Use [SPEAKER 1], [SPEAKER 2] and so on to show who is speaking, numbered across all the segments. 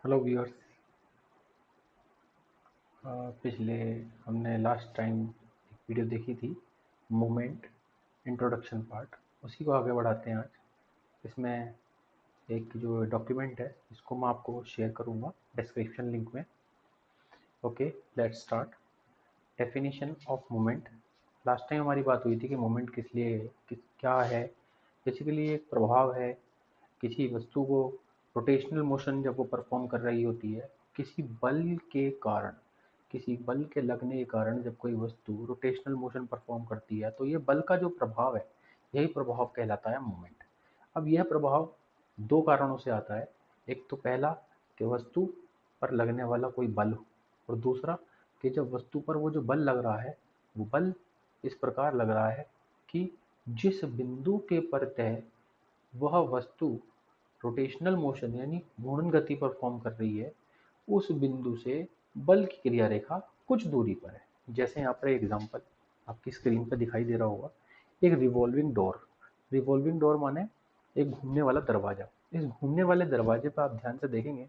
[SPEAKER 1] Hello viewers. पिछले हमने last time एक वीडियो देखी थी, मूवमेंट इंट्रोडक्शन पार्ट, उसी को आगे बढ़ाते हैं आज। इसमें एक जो डॉक्यूमेंट है इसको मैं आपको शेयर करूँगा डिस्क्रिप्शन लिंक में। Okay, let's start. Definition of movement. Last time हमारी बात हुई थी कि मूवमेंट किस लिए क्या है। बेसिकली एक प्रभाव है किसी वस्तु को, रोटेशनल मोशन जब वो परफॉर्म कर रही होती है किसी बल के कारण, किसी बल के लगने के कारण जब कोई वस्तु रोटेशनल मोशन परफॉर्म करती है तो ये बल का जो प्रभाव है यही प्रभाव कहलाता है मूवमेंट। अब यह प्रभाव दो कारणों से आता है। एक तो पहला कि वस्तु पर लगने वाला कोई बल हो, और दूसरा कि जब वस्तु पर वो जो बल लग रहा है वो बल इस प्रकार लग रहा है कि जिस बिंदु के प्रत्यय वह वस्तु रोटेशनल मोशन यानी घूर्णन गति परफॉर्म कर रही है उस बिंदु से बल की क्रिया रेखा कुछ दूरी पर है। जैसे यहाँ पर एग्जांपल आपकी स्क्रीन पर दिखाई दे रहा होगा, एक रिवॉल्विंग डोर। रिवॉल्विंग डोर माने एक घूमने वाला दरवाजा। इस घूमने वाले दरवाजे पर आप ध्यान से देखेंगे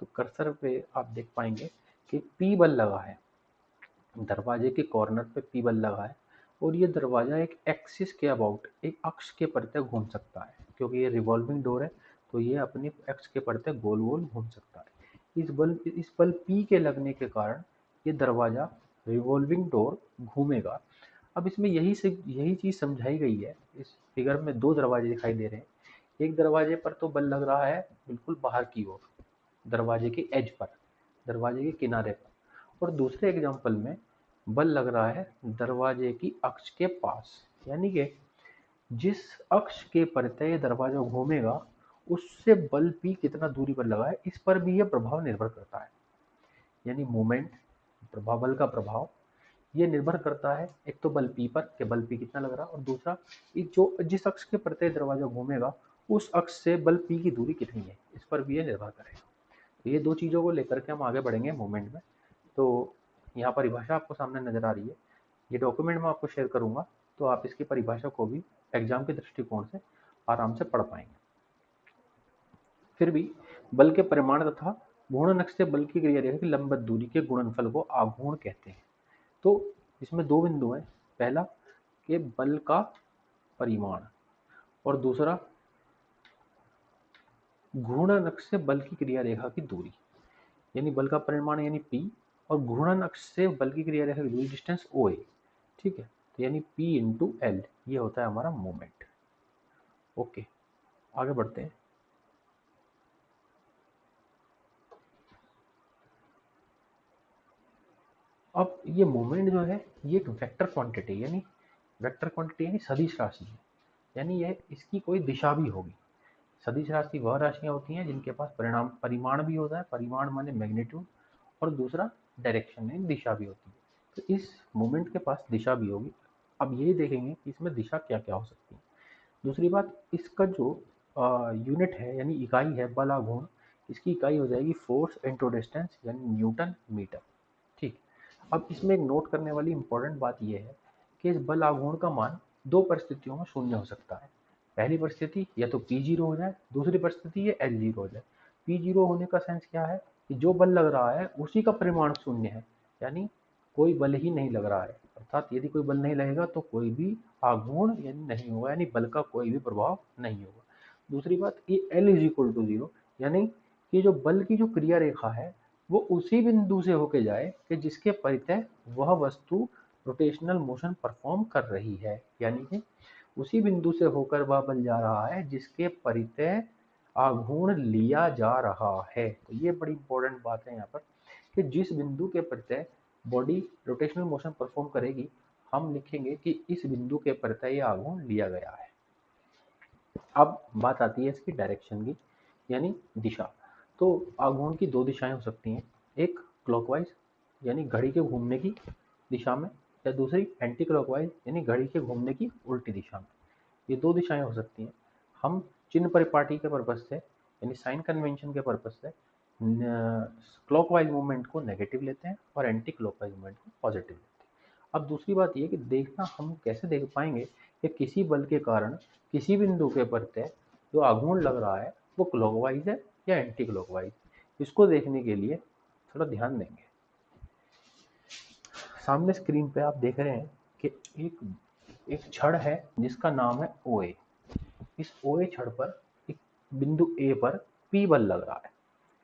[SPEAKER 1] तो कर्सर पे आप देख पाएंगे कि पी बल लगा है, दरवाजे के कॉर्नर पे पी बल लगा है, और ये दरवाजा एक एक्सिस के अबाउट, एक अक्ष के प्रति घूम सकता है। क्योंकि ये रिवॉल्विंग डोर है तो ये अपनी अक्ष के प्रति गोल गोल घूम सकता है। इस बल पी के लगने के कारण ये दरवाजा, रिवॉल्विंग डोर घूमेगा। अब इसमें यही चीज समझाई गई है। इस फिगर में दो दरवाजे दिखाई दे रहे हैं। एक दरवाजे पर तो बल लग रहा है बिल्कुल बाहर की ओर, दरवाजे के एज पर, दरवाजे के किनारे पर, और दूसरे एग्जाम्पल में बल लग रहा है दरवाजे की अक्ष के पास। यानी कि जिस अक्ष के प्रत्यय ये दरवाजा घूमेगा उससे बल भी कितना दूरी पर लगा है इस पर भी यह प्रभाव निर्भर करता है। यानी मूवमेंट, प्रभाव, बल का प्रभाव, ये निर्भर करता है एक तो बल पी पर कि बल पी कितना लग रहा है, और दूसरा जो जिस अक्ष के प्रत्यय दरवाजा घूमेगा उस अक्ष से बल पी की दूरी कितनी है इस पर भी यह निर्भर करेगा। तो ये दो चीज़ों को लेकर के हम आगे बढ़ेंगे मूवमेंट में। तो यहाँ परिभाषा आपको सामने नजर आ रही है, ये डॉक्यूमेंट मैं आपको शेयर करूंगा तो आप इसकी परिभाषा को भी एग्जाम के दृष्टिकोण से आराम से पढ़ पाएंगे। फिर भी बल के परिमाण तथा घूर्णन अक्ष से बल की क्रिया रेखा की लंबवत दूरी के गुणनफल को आघूर्ण कहते हैं। तो इसमें दो बिंदु हैं, पहला कि बल का परिमाण और दूसरा घूर्णन अक्ष से बल की क्रिया रेखा की दूरी। यानी बल का परिमाण यानी P, और घूर्णन अक्ष से बल की क्रिया रेखा की दूरी डिस्टेंस OA। ठीक है, तो यानी P इंटू एल, ये होता है हमारा मोमेंट। ओके, आगे बढ़ते हैं। अब ये मोमेंट जो है ये एक वेक्टर क्वांटिटी, यानी वेक्टर क्वांटिटी यानी सदिश राशि है। यानी यह इसकी कोई दिशा भी होगी। सदिश राशि वह राशियां होती हैं जिनके पास परिणाम परिमाण भी होता है, परिमाण माने मैग्नीट्यूड, और दूसरा डायरेक्शन यानी दिशा भी होती है। तो इस मोमेंट के पास दिशा भी होगी। अब ये देखेंगे कि इसमें दिशा क्या क्या हो सकती है। दूसरी बात, इसका जो यूनिट है यानी इकाई है बल आघूर्ण, इसकी इकाई हो जाएगी फोर्स इंटू डिस्टेंस यानी न्यूटन मीटर। ठीक। अब इसमें एक नोट करने वाली इंपॉर्टेंट बात यह है कि इस बल आघूर्ण का मान दो परिस्थितियों में शून्य हो सकता है। पहली परिस्थिति या तो पी जीरो हो जाए, दूसरी परिस्थिति ये एल जीरो हो जाए। पी जीरो होने का सेंस क्या है कि जो बल लग रहा है उसी का परिमाण शून्य है, यानी कोई बल ही नहीं लग रहा है। अर्थात यदि कोई बल नहीं लगेगा तो कोई भी आघूर्ण यानी नहीं होगा, यानी बल का कोई भी प्रभाव नहीं होगा। दूसरी बात, ये L is equal to zero, यानी कि जो बल की जो क्रिया रेखा है वो उसी बिंदु से होके जाए कि जिसके परितः वह वस्तु रोटेशनल मोशन परफॉर्म कर रही है। यानी कि उसी बिंदु से होकर वह बल जा रहा है जिसके परितः आघूर्ण लिया जा रहा है। तो ये बड़ी इंपॉर्टेंट बात है यहाँ पर कि जिस बिंदु के प्रत्यय बॉडी रोटेशनल मोशन परफॉर्म करेगी हम लिखेंगे कि इस बिंदु के प्रत्यय ये आघूर्ण लिया गया है। अब बात आती है इसकी डायरेक्शन की, यानी दिशा। तो आघूर्ण की दो दिशाएं हो सकती हैं, एक क्लॉकवाइज यानी घड़ी के घूमने की दिशा में, या दूसरी एंटी क्लॉकवाइज यानी घड़ी के घूमने की उल्टी दिशा में। ये दो दिशाएं हो सकती हैं। हम चिन्ह परिपाटी के पर्पज से यानी साइन कन्वेंशन के पर्पज से क्लॉकवाइज मूवमेंट को नेगेटिव लेते हैं और एंटी क्लॉकवाइज मूवमेंट को पॉजिटिव लेते हैं। अब दूसरी बात ये कि देखना हम कैसे देख पाएंगे कि किसी बल के कारण किसी बिंदु के प्रत्यय जो आघूर्ण लग रहा है वो क्लॉकवाइज है या एंटी क्लॉकवाइज। इसको देखने के लिए थोड़ा ध्यान देंगे। सामने स्क्रीन पे आप देख रहे हैं कि एक एक छड़ है जिसका नाम है OA। इस OA छड़ पर एक बिंदु A पर P बल लग रहा है।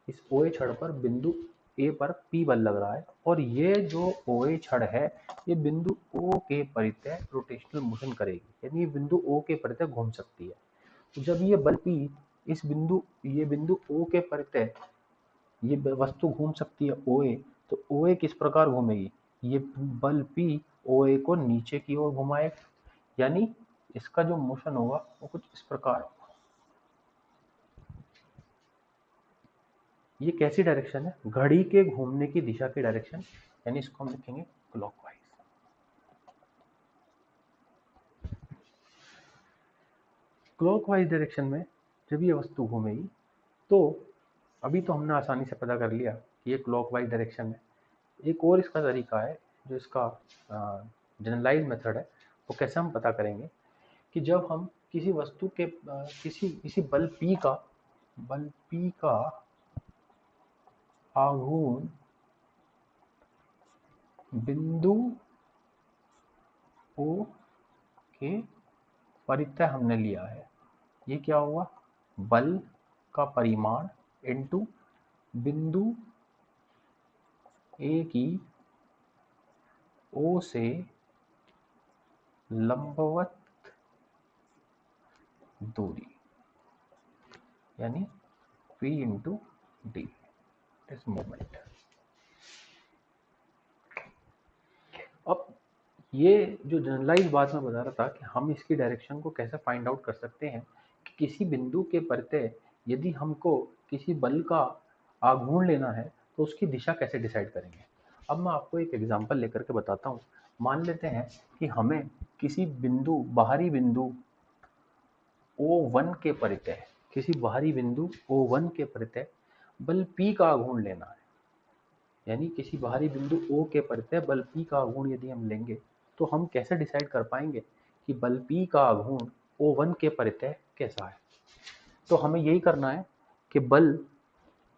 [SPEAKER 1] इस OA छड़ पर बिंदु A पर P बल लग रहा है और ये जो OA छड़ है ये बिंदु O के परितः रोटेशनल मोशन करेगी, यानी ये बिंदु O के परितः घूम सकती है। तो जब ये बल P ये बिंदु O के परितः ये वस्तु घूम सकती है OA, तो OA किस प्रकार घूमेगी? ये बल P OA को नीचे की ओर घुमाएगा, यानी इसका जो मोशन होगा वो कुछ इस प्रकार होगा। ये कैसी डायरेक्शन है? घड़ी के घूमने की दिशा की डायरेक्शन, यानी इसको हम लिखेंगे क्लॉकवाइज। क्लॉकवाइज डायरेक्शन में जब ये वस्तु घूमेगी तो अभी तो हमने आसानी से पता कर लिया कि ये क्लॉकवाइज डायरेक्शन है। एक और इसका तरीका है, जो इसका जनरलाइज मेथड है, वो कैसे हम पता करेंगे कि जब हम किसी वस्तु के किसी बल P का आघूर्ण बिंदु O के परितः हमने लिया है, ये क्या हुआ? बल का परिमाण इनटू बिंदु A की O से लंबवत दूरी, यानी P इंटू डी इस मोमेंट। अब ये जो जनरलाइज बात मैं बता रहा था कि हम इसकी डायरेक्शन को कैसे फाइंड आउट कर सकते हैं कि किसी बिंदु के परितः यदि हमको किसी बल का आघूर्ण लेना है तो उसकी दिशा कैसे डिसाइड करेंगे। अब मैं आपको एक एग्जांपल लेकर के बताता हूँ। मान लेते हैं कि हमें किसी बाहरी बिंदु O1 के परितः बल P का आघूर्ण लेना है, यानी किसी बाहरी बिंदु O के परितः बल P का आघूर्ण यदि हम लेंगे तो हम कैसे डिसाइड कर पाएंगे कि बल P का आघूर्ण O1 के परितः कैसा है। तो हमें यही करना है कि बल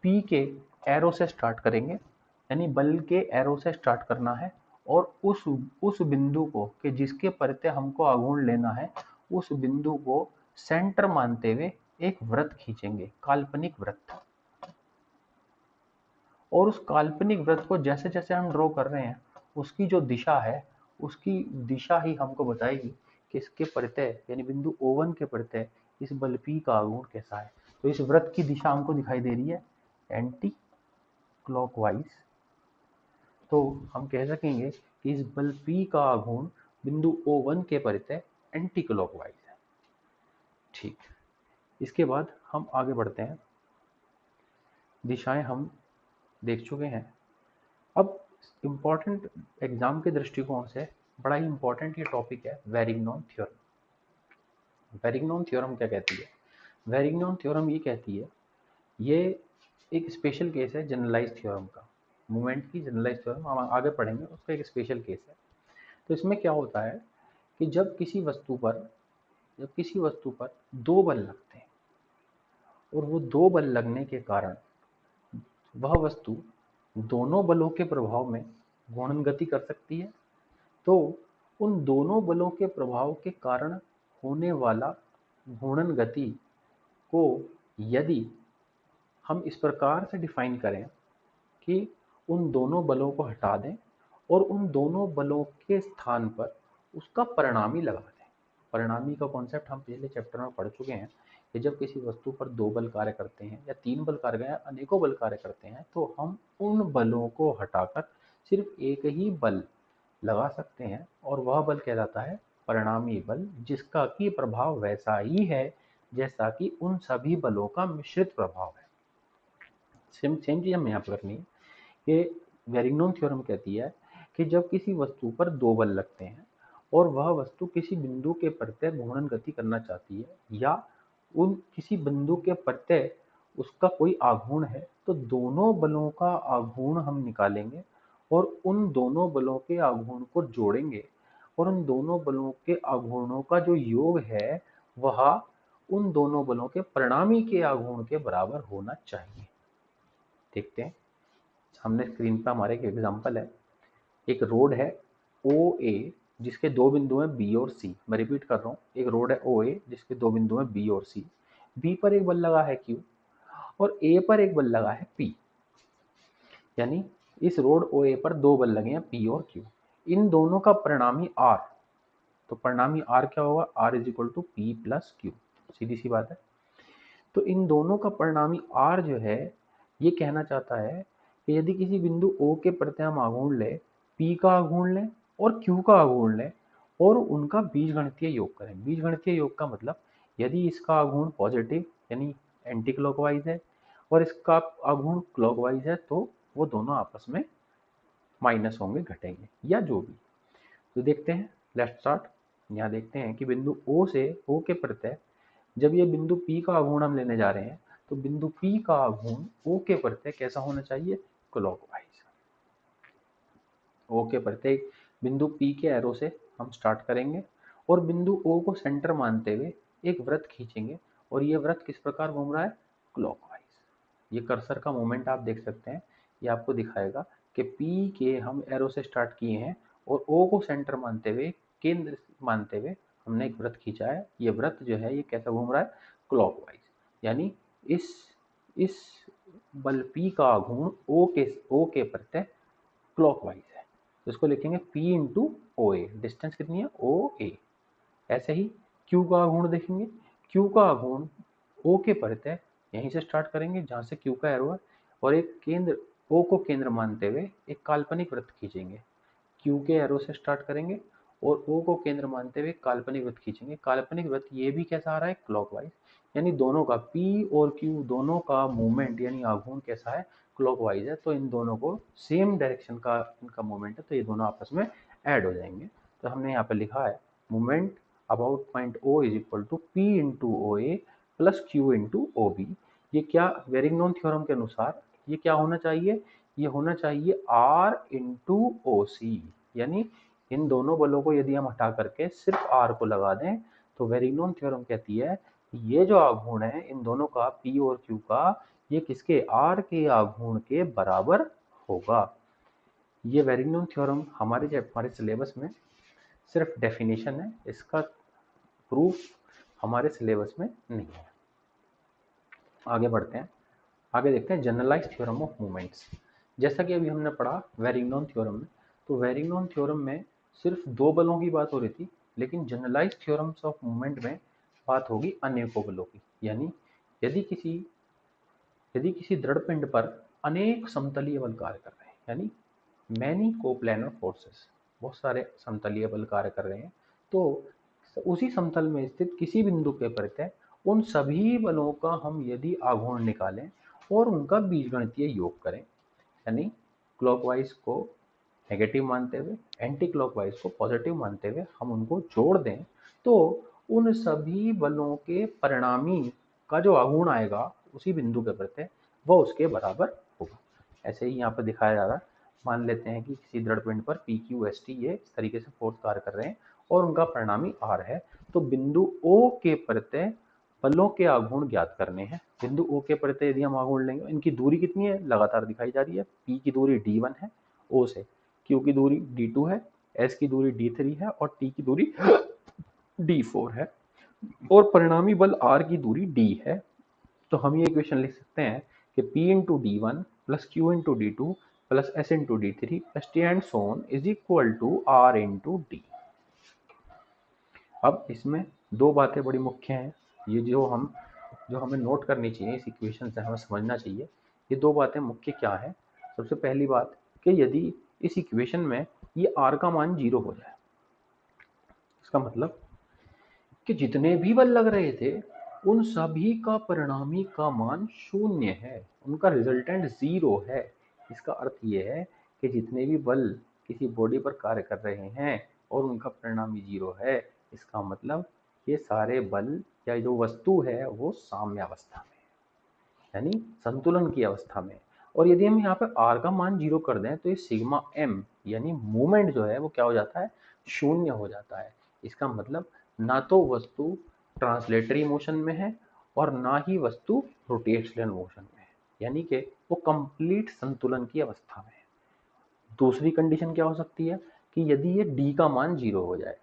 [SPEAKER 1] P के एरो से स्टार्ट करेंगे, यानी बल के एरो से स्टार्ट करना है और उस बिंदु को कि जिसके परितः हमको आघूर्ण लेना है, उस बिंदु को सेंटर मानते हुए एक वृत्त खींचेंगे, काल्पनिक वृत्त। और उस काल्पनिक वृत्त को जैसे जैसे हम ड्रॉ कर रहे हैं उसकी जो दिशा है, उसकी दिशा ही हमको बताएगी कि इसके परितः यानी बिंदु O1 के परितः इस बल P का आघूर्ण कैसा है। तो इस वृत्त की दिशा हमको दिखाई दे रही है एंटी क्लॉकवाइज। तो हम कह सकेंगे कि इस बल P का आघूर्ण बिंदु O1 के परितः एंटी क्लॉकवाइज है। ठीक, इसके बाद हम आगे बढ़ते हैं। दिशाएं हम देख चुके हैं। अब इम्पॉर्टेंट एग्जाम के दृष्टिकोण से बड़ा ही इम्पॉर्टेंट ये टॉपिक है वेरिग्नॉन थ्योरम। वेरिग्नॉन थ्योरम क्या कहती है? वेरिग्नॉन थ्योरम ये कहती है, ये एक स्पेशल केस है जनरलाइज थ्योरम का, मूवमेंट की जनरलाइज थ्योरम हम आगे पढ़ेंगे, उसका एक स्पेशल केस है। तो इसमें क्या होता है कि जब किसी वस्तु पर दो बल लगते हैं और वो दो बल लगने के कारण वह वस्तु दोनों बलों के प्रभाव में घूर्णन गति कर सकती है, तो उन दोनों बलों के प्रभाव के कारण होने वाला घूर्णन गति को यदि हम इस प्रकार से डिफाइन करें कि उन दोनों बलों को हटा दें और उन दोनों बलों के स्थान पर उसका परिणामी लगा दें। परिणामी का कॉन्सेप्ट हम पिछले चैप्टर में पढ़ चुके हैं कि जब किसी वस्तु पर दो बल कार्य करते हैं या तीन बल कार्य करते हैं, अनेकों बल कार्य करते हैं, तो हम उन बलों को हटाकर सिर्फ एक ही बल लगा सकते हैं और वह बल कहलाता है परिणामी बल, जिसका कि प्रभाव वैसा ही है जैसा कि उन सभी बलों का मिश्रित प्रभाव है। सेम चीज हमें यहाँ पर करनी है कि वेरिग्नॉन थ्योरम कहती है कि जब किसी वस्तु पर दो बल लगते हैं और वह वस्तु किसी बिंदु के प्रत्यय घूर्णन गति करना चाहती है या उन किसी बिंदु के प्रत्यय उसका कोई आघूर्ण है, तो दोनों बलों का आघूर्ण हम निकालेंगे और उन दोनों बलों के आघूर्ण को जोड़ेंगे और उन दोनों बलों के आघूर्णों का जो योग है वह उन दोनों बलों के परिणामी के आघूर्ण के बराबर होना चाहिए। देखते हैं। सामने स्क्रीन पर हमारे एक एग्जांपल है। एक रोड है ओ ए जिसके दो बिंदु हैं बी और सी। मैं रिपीट कर रहा हूँ, एक रोड है ओ ए जिसके दो बिंदु हैं बी और सी। बी पर एक बल लगा है क्यू और ए पर एक बल लगा है पी। यानी इस रोड ओ ए पर दो बल लगे हैं पी और क्यू। इन दोनों का परिणामी आर, तो परिणामी आर क्या होगा, R is equal to P plus Q. सीधी सी बात है। तो इन दोनों का परिणामी आर जो है ये कहना चाहता है कि यदि किसी बिंदु ओ के प्रति हम आघूर्ण ले, पी का आघूर्ण लें और क्यू का आघूर्ण लें और उनका बीजगणितीय योग करें। बीजगणितीय योग का मतलब यदि इसका आघूर्ण पॉजिटिव यानी एंटी क्लॉकवाइज है और इसका आघूर्ण क्लॉकवाइज है तो वो दोनों आपस में माइनस होंगे, घटेंगे या जो भी। तो देखते हैं, लेट्स स्टार्ट। यहाँ देखते हैं कि बिंदु ओ से ओ के प्रत्यय जब ये बिंदु P का आघूर्ण हम लेने जा रहे हैं तो बिंदु P का आघूर्ण O के प्रत्यय कैसा होना चाहिए, क्लॉकवाइज। O के प्रत्यय बिंदु P के एरो से हम स्टार्ट करेंगे और बिंदु O को सेंटर मानते हुए एक वृत्त खींचेंगे और ये वृत्त किस प्रकार घूम रहा है, क्लॉकवाइज। ये कर्सर का मूवमेंट आप देख सकते हैं, ये आपको दिखाएगा कि P के हम एरो से स्टार्ट किए हैं और O को सेंटर मानते हुए, केंद्र मानते हुए हमने एक वृत्त खींचा है। ये वृत्त जो है ये कैसा घूम रहा है, क्लॉकवाइज। यानी इस बल P का आघूर्ण O के प्रत्यय क्लॉकवाइज है। तो इसको लिखेंगे P इंटू ओ ए। डिस्टेंस कितनी है, ओ ए। ऐसे ही Q का आघूर्ण देखेंगे। Q का आघूर्ण O के प्रत्यय यहीं से स्टार्ट करेंगे जहां से Q का एरो है और एक केंद्र O को केंद्र मानते हुए एक काल्पनिक वृत्त खींचेंगे। Q के एरो से स्टार्ट करेंगे और O को केंद्र मानते हुए काल्पनिक वृत्त खींचेंगे। काल्पनिक वृत्त ये भी कैसा आ रहा है, क्लॉकवाइज। यानी दोनों का P और Q दोनों का मूवमेंट यानी आघूर्ण कैसा है, क्लॉकवाइज है। तो इन दोनों को सेम डायरेक्शन का इनका मूवमेंट है तो ये दोनों आपस में ऐड हो जाएंगे। तो हमने यहाँ पे लिखा है movement about point O is equal to P into O A plus Q into O B. ये क्या, वेरिंगटन थ्योरम के अनुसार ये क्या होना चाहिए, ये होना चाहिए R इंटू ओ सी। यानी इन दोनों बलों को यदि हम हटा करके सिर्फ R को लगा दें तो वेरिंगटन थ्योरम कहती है ये जो आघूर्ण है इन दोनों का P और Q का, ये किसके, R के आघूर्ण के बराबर होगा। ये वेरिंगटन थ्योरम हमारे सिलेबस में सिर्फ डेफिनेशन है, इसका प्रूफ हमारे सिलेबस में नहीं है। आगे बढ़ते हैं, आगे देखते हैं जनरलाइज्ड थ्योरम ऑफ मूवमेंट्स। जैसा कि अभी हमने पढ़ा वेरिंगटन थ्योरम में, तो वेरिंगटन थ्योरम में सिर्फ दो बलों की बात हो रही थी, लेकिन जनरलाइज्ड थ्योरम्स ऑफ मूवमेंट में बात होगी अनेकों बलों की। यानी यदि किसी दृढ़ पिंड पर अनेक समतलीय बल कार्य कर रहे हैं, यानी मैनी कोप्लैनर फोर्सेस, बहुत सारे समतलीय बल कार्य कर रहे हैं, तो उसी समतल में स्थित किसी बिंदु के प्रत्यय उन सभी बलों का हम यदि आघूर्ण निकालें और उनका बीजगणितीय योग करें, यानी क्लॉकवाइज को नेगेटिव मानते हुए एंटी क्लॉकवाइज को पॉजिटिव मानते हुए हम उनको जोड़ दें, तो उन सभी बलों के परिणामी का जो आघूर्ण आएगा उसी बिंदु के प्रत्यय वह उसके बराबर होगा। ऐसे ही यहाँ पर दिखाया जा रहा है। मान लेते हैं कि किसी दृढ़ पिंड पर पी क्यू एस टी ये इस तरीके से फोर्स कार्य कर रहे हैं और उनका परिणामी आर है। तो बिंदु ओ के प्रत्यय बलों के आघूर्ण ज्ञात करने हैं। बिंदु ओ के प्रत्यय यदि हम आघूर्ण लेंगे, इनकी दूरी कितनी है, लगातार दिखाई जा रही है। पी की दूरी d1 है ओ से, क्यू की दूरी d2 है, एस की दूरी d3 है और टी की दूरी d4 है और परिणामी बल आर की दूरी d है। तो हम ये इक्वेशन लिख सकते हैं कि P into D one plus Q into D two plus S into D three plus T and so on is equal to R into D. अब इसमें दो बातें बड़ी मुख्य हैं, ये जो हमें नोट करनी चाहिए, इस इक्वेशन से हमें समझना चाहिए। ये दो बातें मुख्य क्या है। सबसे पहली बात कि यदि इस इक्वेशन में ये आर का मान 0 हो जाए, इसका मतलब कि जितने भी बल लग रहे थे उन सभी का परिणामी का मान 0 है, उनका रिजल्टेंट 0 है। इसका अर्थ ये है कि जितने भी बल किसी बॉडी पर कार्य कर रहे हैं और उनका परिणामी 0 है, इसका मतलब ये सारे बल या जो वस्तु है वो साम्यावस्था में, यानी संतुलन की अवस्था में। और यदि हम यहाँ पर r का मान 0 कर दें तो ये सिग्मा m यानी मूवमेंट जो है वो क्या हो जाता है, 0 हो जाता है। इसका मतलब ना तो वस्तु ट्रांसलेटरी मोशन में है और ना ही वस्तु रोटेशनल मोशन में है। यानी कि वो कंप्लीट संतुलन की अवस्था में है। दूसरी कंडीशन क्या हो सकती है कि यदि ये डी का मान 0 हो जाए।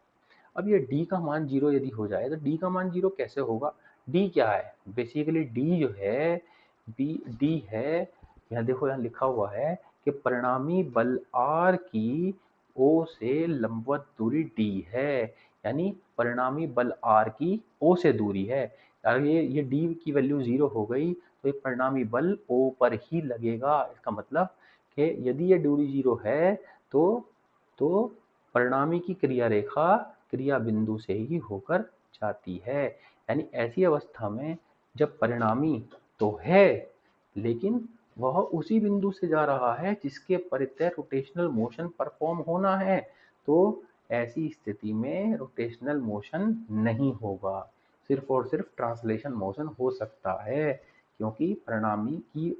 [SPEAKER 1] अब ये डी का मान 0 यदि हो जाए तो डी का मान 0 कैसे होगा? डी क्या है? बेसिकली डी जो है, डी है, यहाँ देखो, यहाँ लिखा हुआ है कि परिणामी बल आर की ओ से लंबवत दूरी डी है, यानी परिणामी बल आर की ओ से दूरी है। अगर ये डी की वैल्यू 0 हो गई तो ये परिणामी बल ओ पर ही लगेगा। इसका मतलब कि यदि ये दूरी 0 है तो तो परिणामी की क्रिया रेखा क्रिया बिंदु से ही होकर जाती है। यानी ऐसी अवस्था में जब परिणामी तो है लेकिन वह उसी बिंदु से जा रहा है जिसके परितः रोटेशनल मोशन परफॉर्म होना है, तो ऐसी स्थिति में रोटेशनल मोशन नहीं होगा, सिर्फ और सिर्फ ट्रांसलेशन मोशन हो सकता है, क्योंकि परिणामी की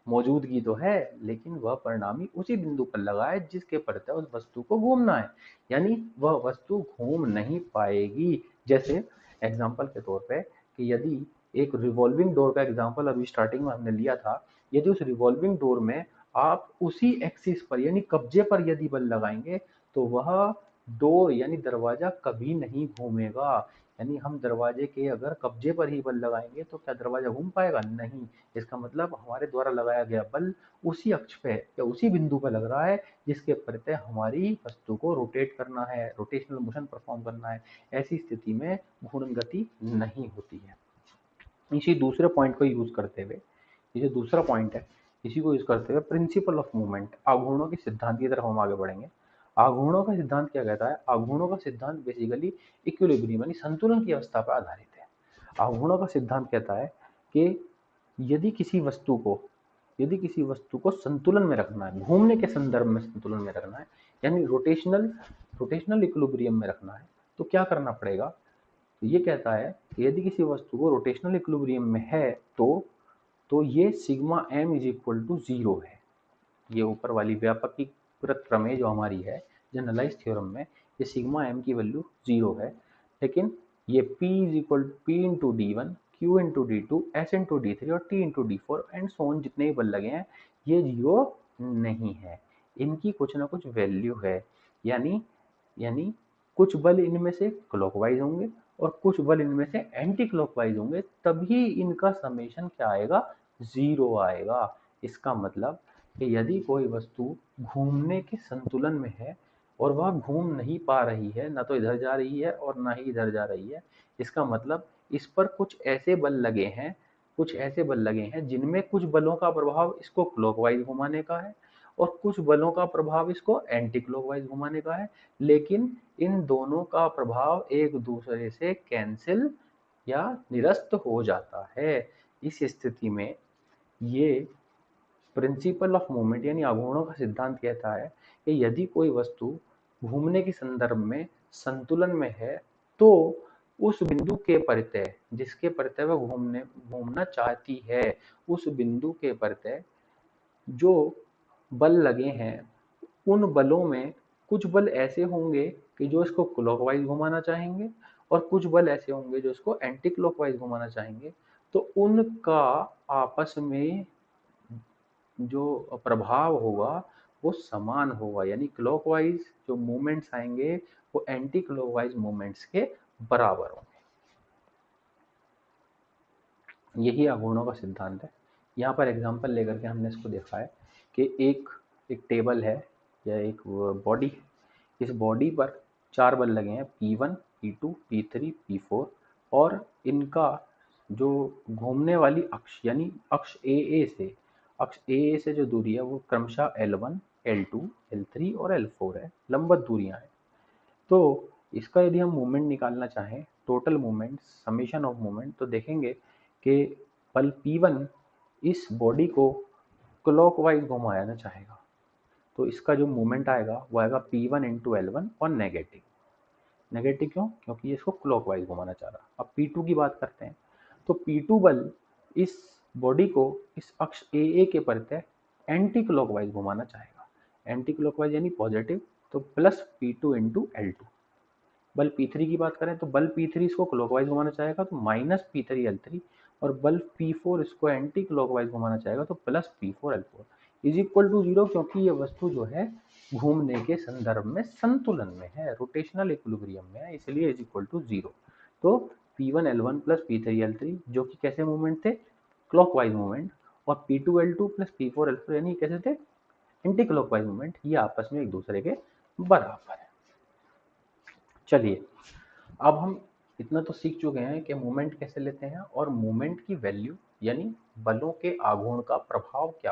[SPEAKER 1] मौजूदगी तो है लेकिन वह परिणामी उसी बिंदु पर लगा है जिसके परितः उस वस्तु को घूमना है, यानी वह वस्तु घूम नहीं पाएगी। जैसे एग्जाम्पल के तौर पे कि यदि एक रिवॉल्विंग डोर का एग्जाम्पल अभी स्टार्टिंग में हमने लिया था, यदि उस रिवॉल्विंग डोर में आप उसी एक्सिस पर यानी कब्जे पर यदि बल लगाएंगे तो वह डोर यानी दरवाजा कभी नहीं घूमेगा। यानी हम दरवाजे के अगर कब्जे पर ही बल लगाएंगे तो क्या दरवाजा घूम पाएगा? नहीं। इसका मतलब हमारे द्वारा लगाया गया बल उसी अक्ष पे या उसी बिंदु पर लग रहा है जिसके प्रत्यय हमारी वस्तु को रोटेट करना है, रोटेशनल मोशन परफॉर्म करना है। ऐसी स्थिति में घूर्णन गति नहीं होती है। इसी दूसरे पॉइंट को यूज करते हुए, ये जो दूसरा पॉइंट है इसी को यूज करते हुए प्रिंसिपल ऑफ मूवमेंट, आघूर्णों के सिद्धांत की तरफ हम आगे बढ़ेंगे। आघूर्णों का सिद्धांत क्या कहता है? आघूर्णों का सिद्धांत बेसिकली इक्विलिब्रियम यानी संतुलन की अवस्था पर आधारित है। आघूर्णों का सिद्धांत कहता है कि यदि किसी वस्तु को संतुलन में रखना है, घूमने के संदर्भ में संतुलन में रखना है, यानी रोटेशनल इक्विलिब्रियम में रखना है, तो क्या करना पड़ेगा? तो ये कहता है कि यदि किसी वस्तु को रोटेशनल इक्विलिब्रियम में है तो ये sigma M is equal to 0 है। ये ऊपर वाली व्यापकीकृत प्रमेय जो हमारी है जनरलाइज थ्योरम में, ये सिग्मा एम की वैल्यू 0 है। लेकिन ये P is equal P into D one, Q into D two, S into D three और T into D four and so on, जितने भी बल लगे हैं ये 0 नहीं है। इनकी कुछ ना कुछ वैल्यू है, यानी यानी कुछ बल इनमें से क्लॉकवाइज होंगे और कुछ बल इनमें से एंटी क्लॉकवाइज होंगे, तभी इनका समेशन क्या आएगा? 0 आएगा। इसका मतलब कि यदि कोई वस्तु घूमने के संतुलन में है और वह घूम नहीं पा रही है, ना तो इधर जा रही है और ना ही इधर जा रही है, इसका मतलब इस पर कुछ ऐसे बल लगे हैं जिनमें कुछ बलों का प्रभाव इसको क्लॉकवाइज घुमाने का है और कुछ बलों का प्रभाव इसको एंटी क्लॉकवाइज घुमाने का है, लेकिन इन दोनों का प्रभाव एक दूसरे से कैंसिल या निरस्त हो जाता है। इस स्थिति में ये प्रिंसिपल ऑफ मूवमेंट यानी आघूर्णों का सिद्धांत कहता है कि यदि कोई वस्तु घूमने के संदर्भ में संतुलन में है तो उस बिंदु के परितः जिसके परितः वह घूमना चाहती है, उस बिंदु के परितः जो बल लगे हैं उन बलों में कुछ बल ऐसे होंगे कि जो इसको क्लॉकवाइज घुमाना चाहेंगे और कुछ बल ऐसे होंगे जो इसको एंटी क्लॉकवाइज घुमाना चाहेंगे। तो उनका आपस में जो प्रभाव होगा वो समान होगा, यानी क्लॉकवाइज जो मूवमेंट्स आएंगे वो एंटी क्लॉकवाइज मूवमेंट्स के बराबर होंगे। यही आघूर्णों का सिद्धांत है। यहाँ पर एग्जांपल लेकर के हमने इसको देखा है कि एक टेबल है या एक बॉडी है। इस बॉडी पर 4 बल लगे हैं, P1, P2, P3, P4, और इनका जो घूमने वाली अक्ष यानी अक्ष ए से जो दूरी है वो क्रमशः L1, L2, L3 और L4 है, लंबवत दूरियां हैं। तो इसका यदि हम मूवमेंट निकालना चाहें, total movement, summation of movement, तो देखेंगे कि बल P1 इस बॉडी को क्लॉकवाइज घुमाना चाहेगा, तो इसका जो मूवमेंट आएगा वो आएगा P1 इंटू L1 और नेगेटिव। नेगेटिव क्यों? क्योंकि ये इसको क्लॉकवाइज घुमाना चाह रहा। अब P2 की बात करते हैं, तो P2 बल इस बॉडी को इस अक्ष ए के परितः एंटी क्लॉकवाइज घुमाना चाहेगा। एंटी क्लॉकवाइज यानी पॉजिटिव, तो प्लस P2 इंटू L2। बल P3 की बात करें तो बल P3 इसको क्लॉकवाइज घुमाना चाहेगा, तो माइनस P3 L3 और बल P4 इसको एंटी क्लॉकवाइज घुमाना चाहेगा तो plus P4L4 is equal to 0, क्योंकि ये वस्तु जो है घूमने के संदर्भ में संतुलन में है, रोटेशनल इक्विलिब्रियम में है, इसलिए इज इक्वल टू 0। तो P1L1 प्लस P3L3 जो कि कैसे मूवमेंट थे, क्लॉकवाइज मूवमेंट, और P2L2 प्लस P4L4 यानी कैसे थे, एंटी क्लॉकवाइज मूवमेंट, ये आपस में एक दूसरे के बराबर है। चलिए अब हम इतना तो सीख चुके हैं कि मोमेंट कैसे लेते हैं और मोमेंट की वैल्यू यानी बलों के आघूर्ण का प्रभाव क्या